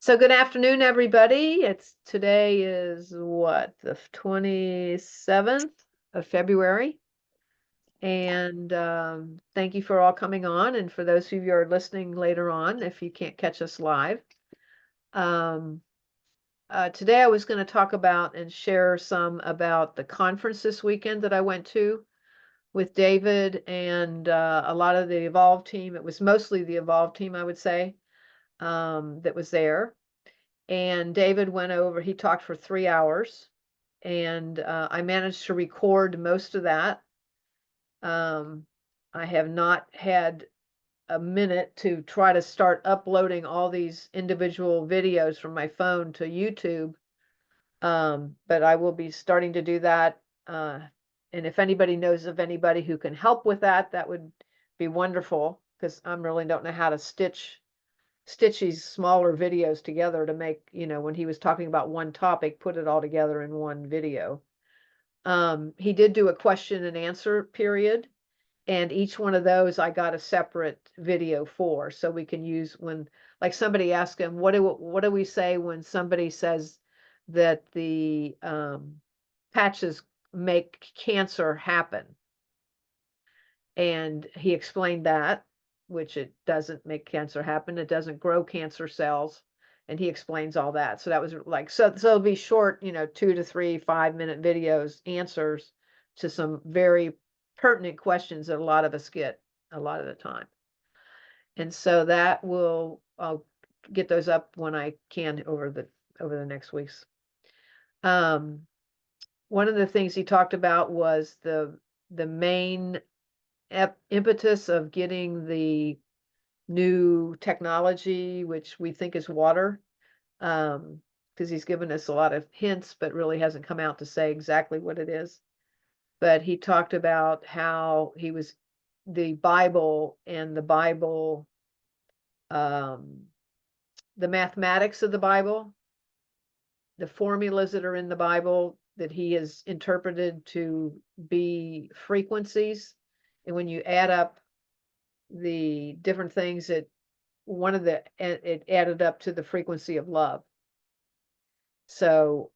So good afternoon, everybody. Today is what, the 27th of February. And thank you for all coming on. And for those of you who are listening later on, if you can't catch us live. Um, Today I was going to talk about and share some about the conference this weekend that I went to with David and a lot of the Evolve team. It was mostly the Evolve team, I would say, that was there. And David went over, he talked for 3 hours, and I managed to record most of that. I have not had a minute to try to start uploading all these individual videos from my phone to YouTube, but I will be starting to do that. And if anybody knows of anybody who can help with that, that would be wonderful, because I really don't know how to stitch these smaller videos together to make, when he was talking about one topic, put it all together in one video. He did do a question and answer period, and each one of those I got a separate video for, so we can use when, like, somebody asked him, what do we say when somebody says that the patches make cancer happen? And he explained that, which it doesn't make cancer happen. It doesn't grow cancer cells. And he explains all that. So that was like, so it'll be short, 2 to 3, 5-minute videos, answers to some very pertinent questions that a lot of us get a lot of the time. And so I'll get those up when I can over the next weeks. One of the things he talked about was the main impetus of getting the new technology, which we think is water, because he's given us a lot of hints, but really hasn't come out to say exactly what it is. But he talked about how the Bible and the Bible, the mathematics of the Bible, the formulas that are in the Bible that he has interpreted to be frequencies. And when you add up the different things, it added up to the frequency of love. So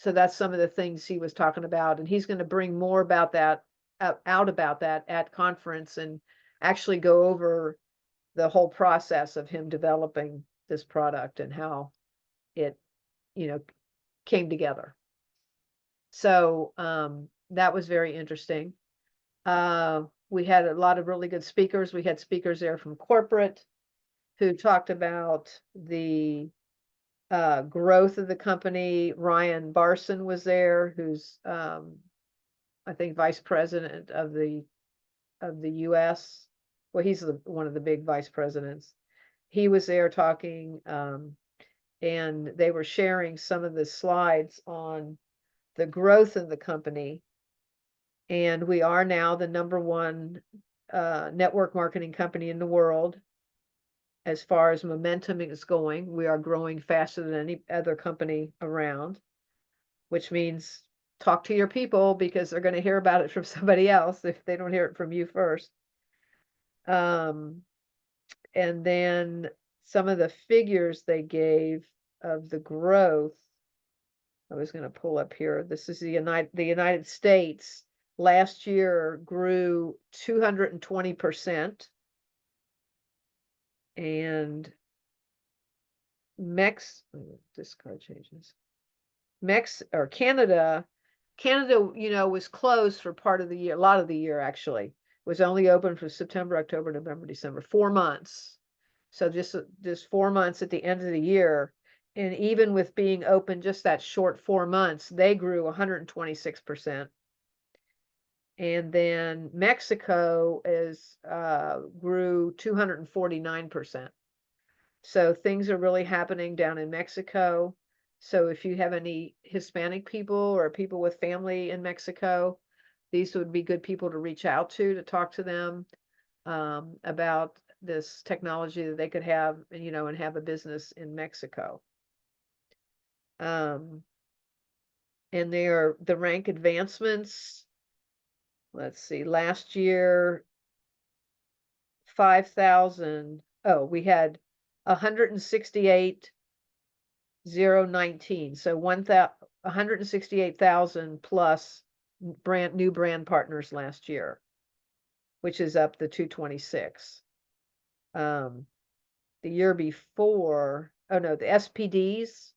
that's some of the things he was talking about, and he's going to bring more about that out about that at conference, and actually go over the whole process of him developing this product and how it came together. So that was very interesting. We had a lot of really good speakers. We had speakers there from corporate who talked about the growth of the company. Ryan Barson was there, who's I think vice president of the U.S. Well, he's one of the big vice presidents. He was there talking, and they were sharing some of the slides on the growth of the company. And we are now the #1 network marketing company in the world. As far as momentum is going, we are growing faster than any other company around, which means talk to your people, because they're going to hear about it from somebody else if they don't hear it from you first. And then some of the figures they gave of the growth, I was going to pull up here. This is the United States last year grew 220%. And this card changes. Canada, was closed for part of the year, a lot of the year actually. It was only open for September, October, November, December, 4 months. So just 4 months at the end of the year. And even with being open just that short 4 months, they grew 126%. And then Mexico grew 249%. So things are really happening down in Mexico. So if you have any Hispanic people or people with family in Mexico, these would be good people to reach out to talk to them about this technology that they could have, and have a business in Mexico. And the rank advancements. Let's see, last year, 5,000. Oh, we had 168 019. So 168,000 plus new brand partners last year, which is up the 226. The year before, oh no, the SPDs,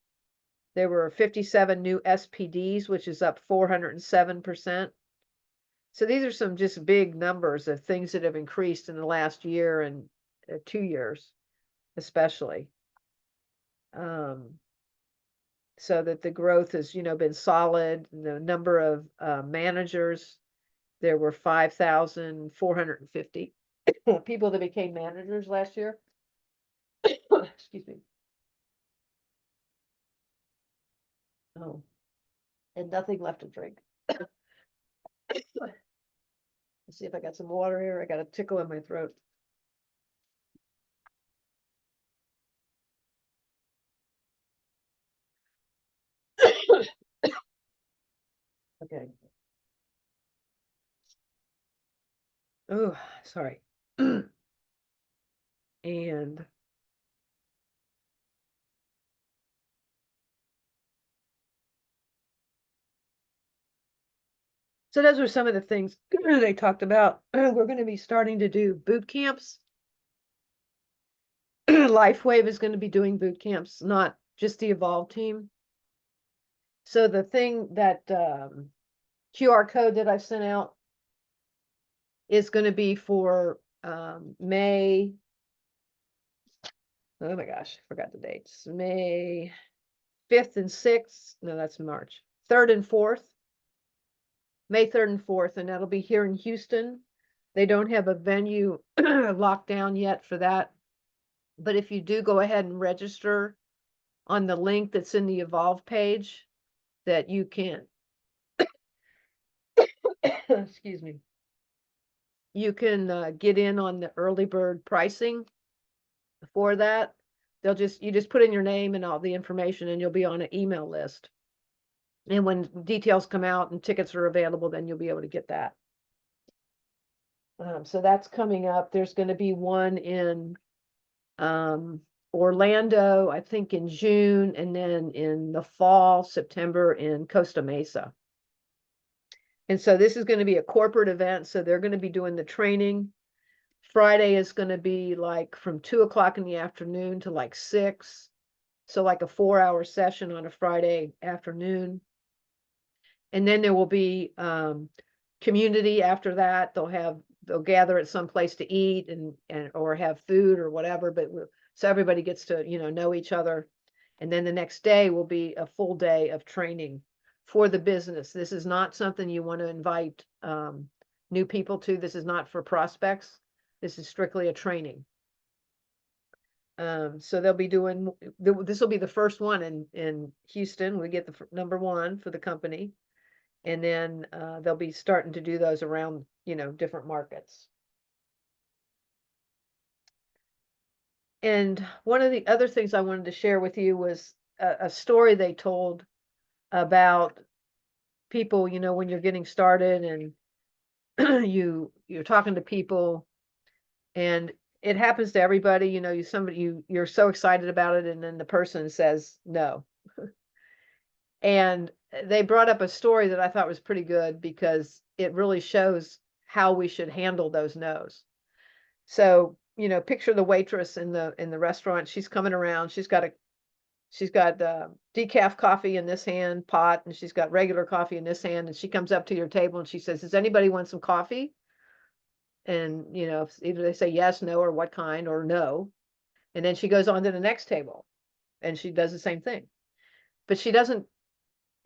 there were 57 new SPDs, which is up 407%. So these are some just big numbers of things that have increased in the last year and 2 years, especially. So that the growth has, been solid. The number of managers, there were 5,450 people that became managers last year. Excuse me. Oh, and nothing left to drink. Let's see if I got some water here. I got a tickle in my throat. Okay. Oh, sorry. And so those are some of the things they talked about. We're going to be starting to do boot camps. Lifewave is going to be doing boot camps, not just the Evolve team. So the thing that QR code that I sent out is going to be for May. Oh my gosh, I forgot the dates. May 5th and 6th. No, that's March. 3rd and 4th. May 3rd and 4th, and that'll be here in Houston. They don't have a venue locked down yet for that. But if you do go ahead and register on the link that's in the Evolve page, that you can, excuse me, you can get in on the early bird pricing for that. You just put in your name and all the information and you'll be on an email list. And when details come out and tickets are available, then you'll be able to get that. So that's coming up. There's going to be one in Orlando, I think in June, and then in the fall, September in Costa Mesa. And so this is going to be a corporate event. So they're going to be doing the training. Friday is going to be like from 2 o'clock in the afternoon to like 6. So like a 4-hour session on a Friday afternoon. And then there will be community after that. They'll gather at some place to eat and or have food or whatever, but so everybody gets to, know each other. And then the next day will be a full day of training for the business. This is not something you want to invite new people to. This is not for prospects. This is strictly a training. So they'll be doing, this will be the first one in Houston. We get the number 1 for the company. And then they'll be starting to do those around, different markets. And one of the other things I wanted to share with you was a story they told about people, when you're getting started and you're talking to people, and it happens to everybody, you're so excited about it, and then the person says no. And they brought up a story that I thought was pretty good because it really shows how we should handle those no's. So, picture the waitress in the restaurant. She's coming around. She's got decaf coffee in this hand pot, and she's got regular coffee in this hand. And she comes up to your table and she says, "Does anybody want some coffee?" And, either they say yes, no, or what kind, or no. And then she goes on to the next table and she does the same thing. But she doesn't,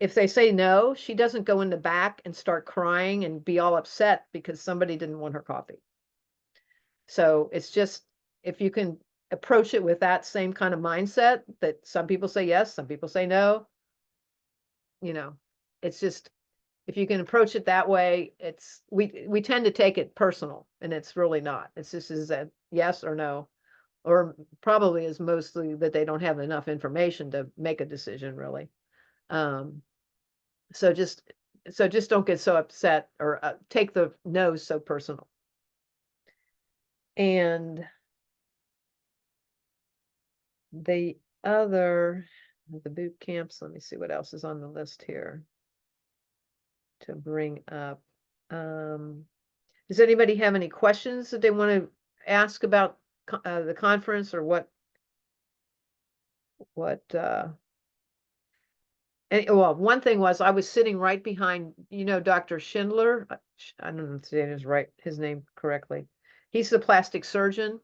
if they say no, she doesn't go in the back and start crying and be all upset because somebody didn't want her coffee. So it's just, if you can approach it with that same kind of mindset, that some people say yes, some people say no, it's just, if you can approach it that way, we tend to take it personal, and it's really not. It's just is a yes or no, or probably is mostly that they don't have enough information to make a decision, really. So just don't get so upset or take the no's so personal. And the other the boot camps. Let me see what else is on the list here to bring up. Does anybody have any questions that they want to ask about the conference, or what well, one thing was I was sitting right behind, Dr. Schindler. I don't know if his name correctly. He's the plastic surgeon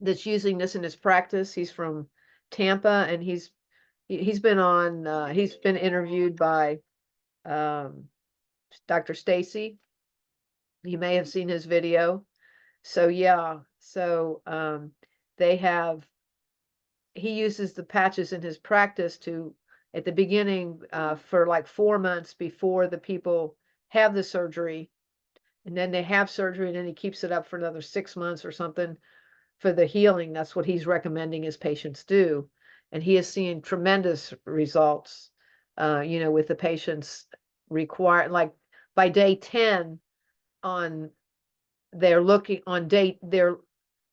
that's using this in his practice. He's from Tampa, and he's been he's been interviewed by Dr. Stacy. You may have seen his video. So yeah, he uses the patches in his practice at the beginning, for like 4 months before the people have the surgery, and then they have surgery, and then he keeps it up for another 6 months or something for the healing. That's what he's recommending his patients do. And he is seeing tremendous results, with the patients like by day 10 the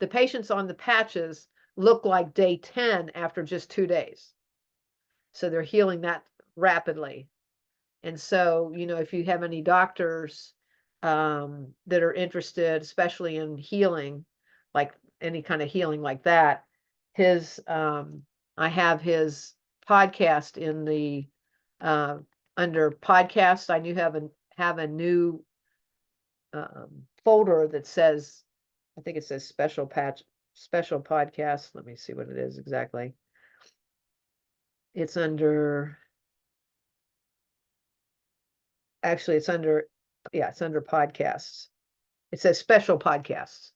patients on the patches look like day 10 after just 2 days. So they're healing that rapidly. And so, if you have any doctors that are interested, especially in healing, like any kind of healing like that, I have his podcast in the under podcasts. I do have a new folder that says, I think it says special podcast. Let me see what it is exactly. It's under podcasts. It says special podcasts.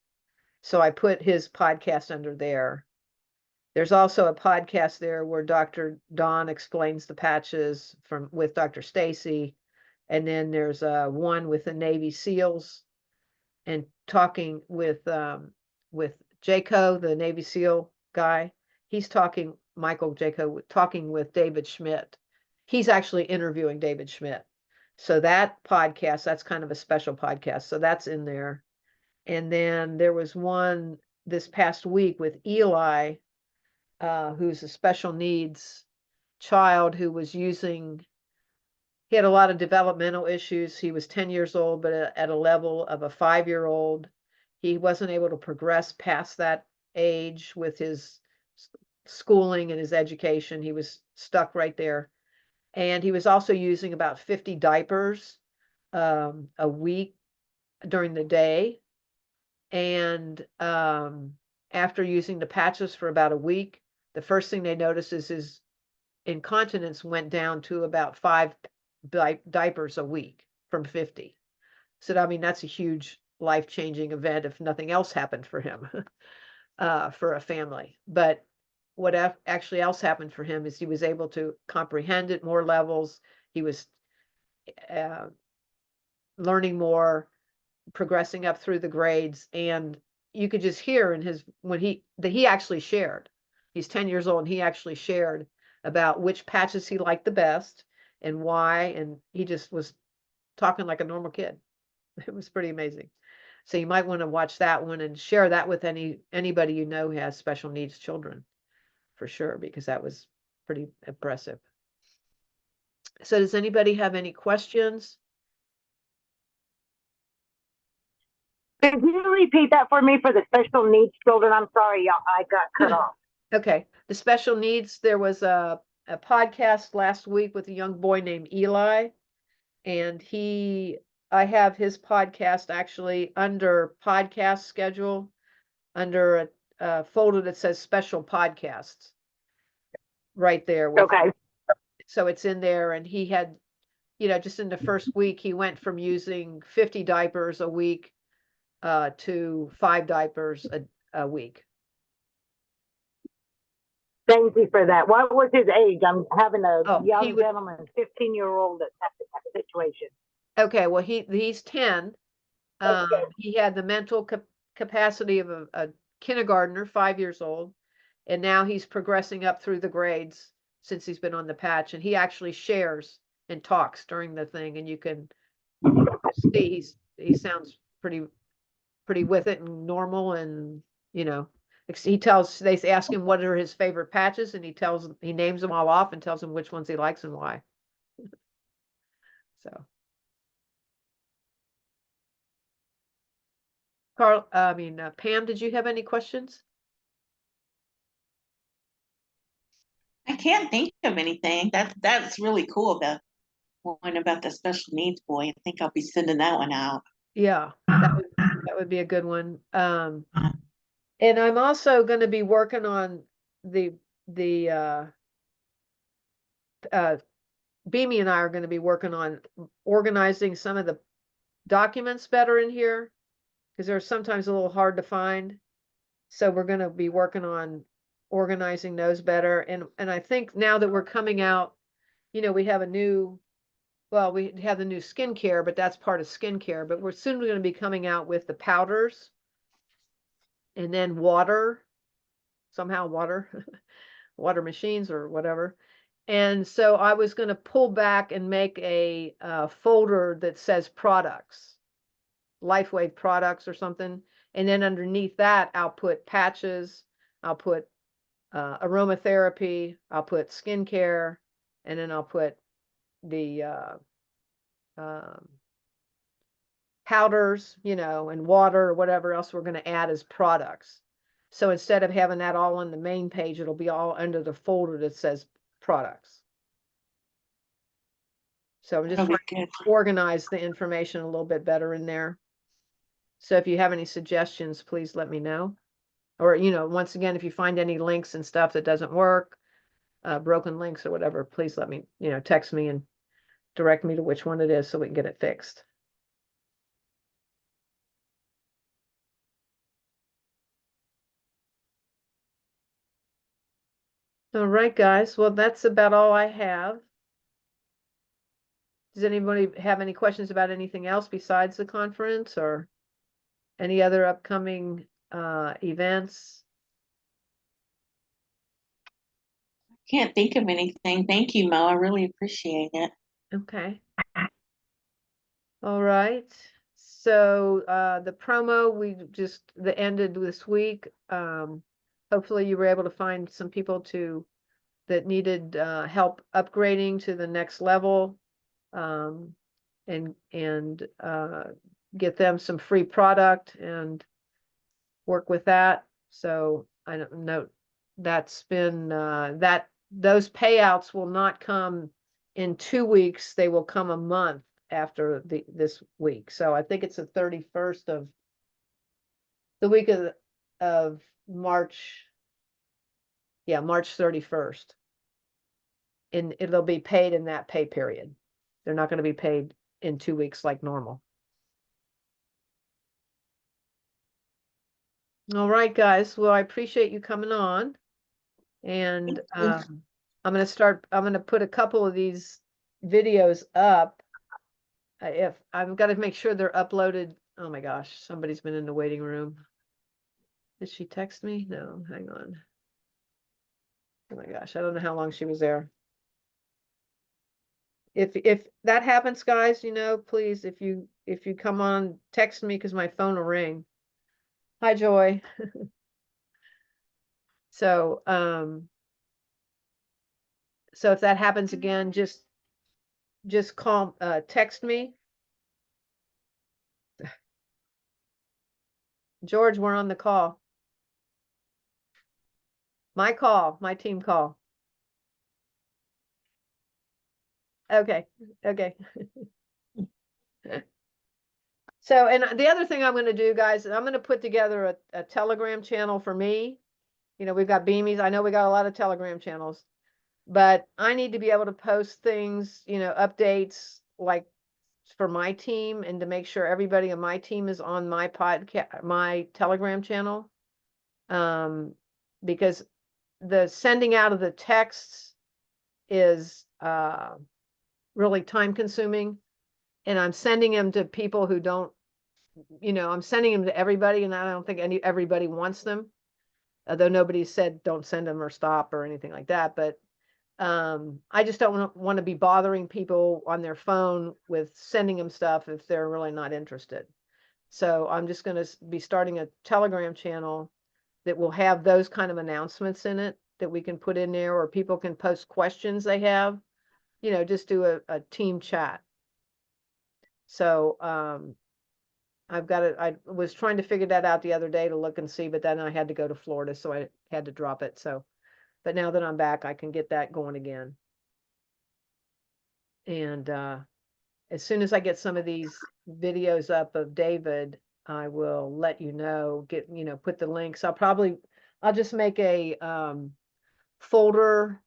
So I put his podcast under there. There's also a podcast there where Dr. Don explains the patches with Dr. Stacy. And then there's one with the Navy SEALs, and talking with Jaco, the Navy SEAL guy. Michael Jaco, talking with David Schmidt. He's actually interviewing David Schmidt. So that podcast, that's kind of a special podcast. So that's in there. And then there was one this past week with Eli, who's a special needs child who was he had a lot of developmental issues. He was 10 years old, but at a level of a 5-year-old. He wasn't able to progress past that age with his schooling and his education. He was stuck right there. And he was also using about 50 diapers a week during the day. And after using the patches for about a week, the first thing they noticed is his incontinence went down to about 5 diapers a week from 50. So, I mean, that's a huge life-changing event if nothing else happened for him, for a family. But what actually else happened for him is he was able to comprehend at more levels. He was learning more, progressing up through the grades, and you could just hear that he actually shared. He's 10 years old, and he actually shared about which patches he liked the best and why, and he just was talking like a normal kid. It was pretty amazing. So you might want to watch that one and share that with anybody who has special needs children, for sure, because that was pretty impressive. So does anybody have any questions? Could you repeat that for me for the special needs children? I'm sorry, I got cut off. Okay. The special needs, there was a podcast last week with a young boy named Eli, and I have his podcast actually under podcast schedule, under a folder that says special podcasts right there. Okay. So it's in there, and he had, just in the first week, he went from using 50 diapers a week to 5 diapers a week. Thank you for that. What was his age? I'm having a young gentleman, 15-year-old that's in that situation. Okay, well, he's 10. He had the mental capacity of a kindergartner, 5 years old, and now he's progressing up through the grades since he's been on the patch, and he actually shares and talks during the thing, and you can see he sounds pretty with it and normal, and They ask him what are his favorite patches, and he names them all off and tells them which ones he likes and why. So, Pam, did you have any questions? I can't think of anything. That's really cool. The one about the special needs boy. I think I'll be sending that one out. Yeah, that would be a good one. And I'm also going to be working on the Beamy and I are going to be working on organizing some of the documents better in here because they're sometimes a little hard to find. So we're going to be working on organizing those better. And I think now that we're coming out, we have we have the new skincare, but that's part of skincare. But we're soon going to be coming out with the powders and then water, somehow water, water machines or whatever. And so I was going to pull back and make a folder that says products, Lifewave products or something. And then underneath that, I'll put patches, I'll put aromatherapy, I'll put skincare, and then I'll put the powders, and water or whatever else we're going to add as products. So instead of having that all on the main page, it'll be all under the folder that says products. So I'm just trying to organize the information a little bit better in there. So if you have any suggestions, please let me know. Or, once again, if you find any links and stuff that doesn't work, broken links or whatever, please let me, text me and direct me to which one it is so we can get it fixed. All right, guys. Well, that's about all I have. Does anybody have any questions about anything else besides the conference or any other upcoming events? Can't think of anything. Thank you, Mo. I really appreciate it. Okay. All right. So the promo the ended this week. Hopefully you were able to find some people that needed help upgrading to the next level, and get them some free product and work with that. So I don't know, that's been those payouts will not come in 2 weeks. They will come a month after this week. So I think it's the 31st of the week of March. Yeah, March 31st. And it'll be paid in that pay period. They're not going to be paid in 2 weeks like normal. All right, guys. Well, I appreciate you coming on. And I'm going to put a couple of these videos up. If I've got to make sure they're uploaded. Oh my gosh, somebody's been in the waiting room. Did she text me? No, hang on. Oh my gosh, I don't know how long she was there. If that happens, guys, please, if you come on, text me because my phone will ring. Hi, Joy. So if that happens again, just call, text me. George, we're on the call. My team call. Okay. So, and the other thing I'm going to do, guys, I'm going to put together a Telegram channel for me. We've got Beamies. I know we got a lot of Telegram channels, but I need to be able to post things, updates like for my team, and to make sure everybody on my team is on my my Telegram channel. Because the sending out of the texts is really time consuming, and I'm sending them to people who don't, I'm sending them to everybody, and I don't think everybody wants them, although nobody said don't send them or stop or anything like that. But I just don't want to be bothering people on their phone with sending them stuff if they're really not interested. So I'm just going to be starting a Telegram channel that will have those kind of announcements in it that we can put in there, or people can post questions they have, you know, just do a team chat. So, I've got it. I was trying to figure that out the other day to look and see, but then I had to go to Florida, so I had to drop it. So, but now that I'm back, I can get that going again. And as soon as I get some of these videos up of David, I will let you know, put the links. I'll just make a folder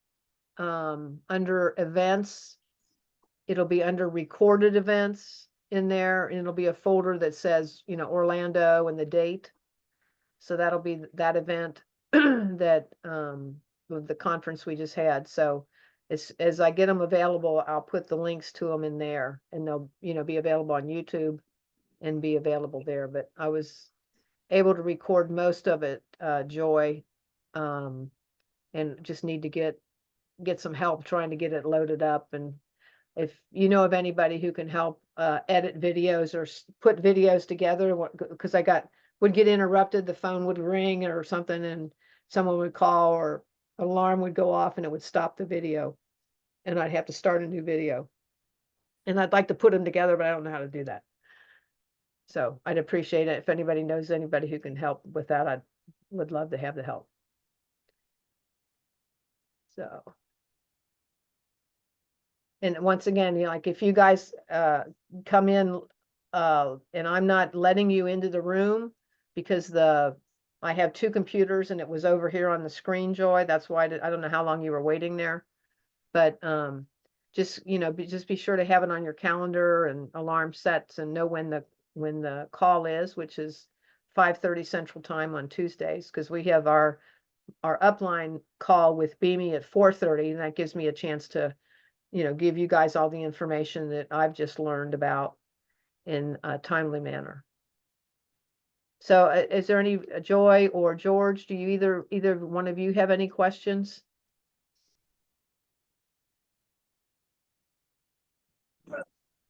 under events. It'll be under recorded events in there, and it'll be a folder that says, Orlando and the date. So that'll be that event that the conference we just had. So as I get them available, I'll put the links to them in there, and they'll, be available on YouTube and be available there. But I was able to record most of it, Joy, and just need to get some help trying to get it loaded up. And if you know of anybody who can help edit videos or put videos together, because would get interrupted, the phone would ring or something, and someone would call, or an alarm would go off and it would stop the video, and I'd have to start a new video. And I'd like to put them together, but I don't know how to do that. So I'd appreciate it if anybody knows anybody who can help with that. I would love to have the help. So, and once again, like if you guys come in and I'm not letting you into the room because I have two computers and it was over here on the screen, Joy. That's why I don't know how long you were waiting there, but just be sure to have it on your calendar and alarm sets, and know when the call is, which is 5:30 Central Time on Tuesdays, because we have our upline call with Beamy at 4:30, and that gives me a chance to give you guys all the information that I've just learned about in a timely manner. So is there any, Joy or George, do you either one of you have any questions?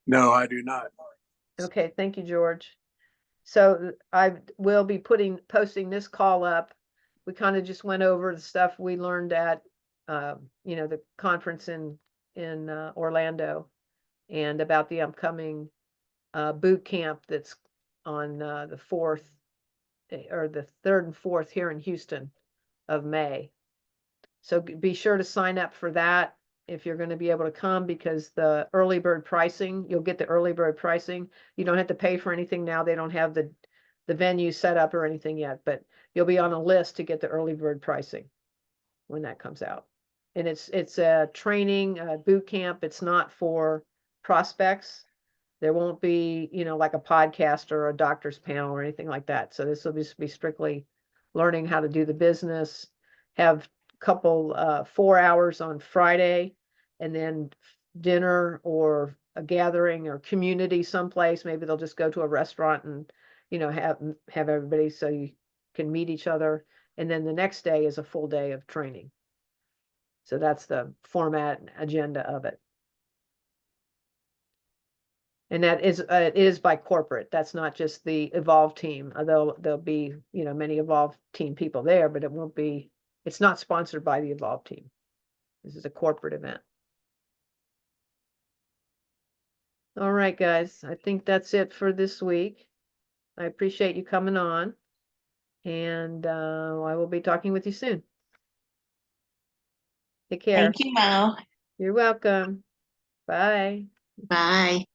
No, I do not. Okay, thank you, George. So I will be posting this call up. We kind of just went over the stuff we learned at the conference in Orlando, and about the upcoming boot camp that's on the 4th or the 3rd and 4th here in Houston of May. So be sure to sign up for that if you're going to be able to come, because the early bird pricing, you'll get the early bird pricing. You don't have to pay for anything now. They don't have the venue set up or anything yet, but you'll be on a list to get the early bird pricing when that comes out. And it's a training boot camp. It's not for prospects. There won't be, like a podcast or a doctor's panel or anything like that. So this will just be strictly learning how to do the business. Have a couple 4 hours on Friday, and then dinner or a gathering or community someplace. Maybe they'll just go to a restaurant and have everybody so you can meet each other. And then the next day is a full day of training. So that's the format and agenda of it. And that is it is by corporate. That's not just the Evolve team. Although there'll be many Evolve team people there, but it's not sponsored by the Evolve team. This is a corporate event. All right, guys. I think that's it for this week. I appreciate you coming on, and I will be talking with you soon. Take care. Thank you, Mo. You're welcome. Bye. Bye.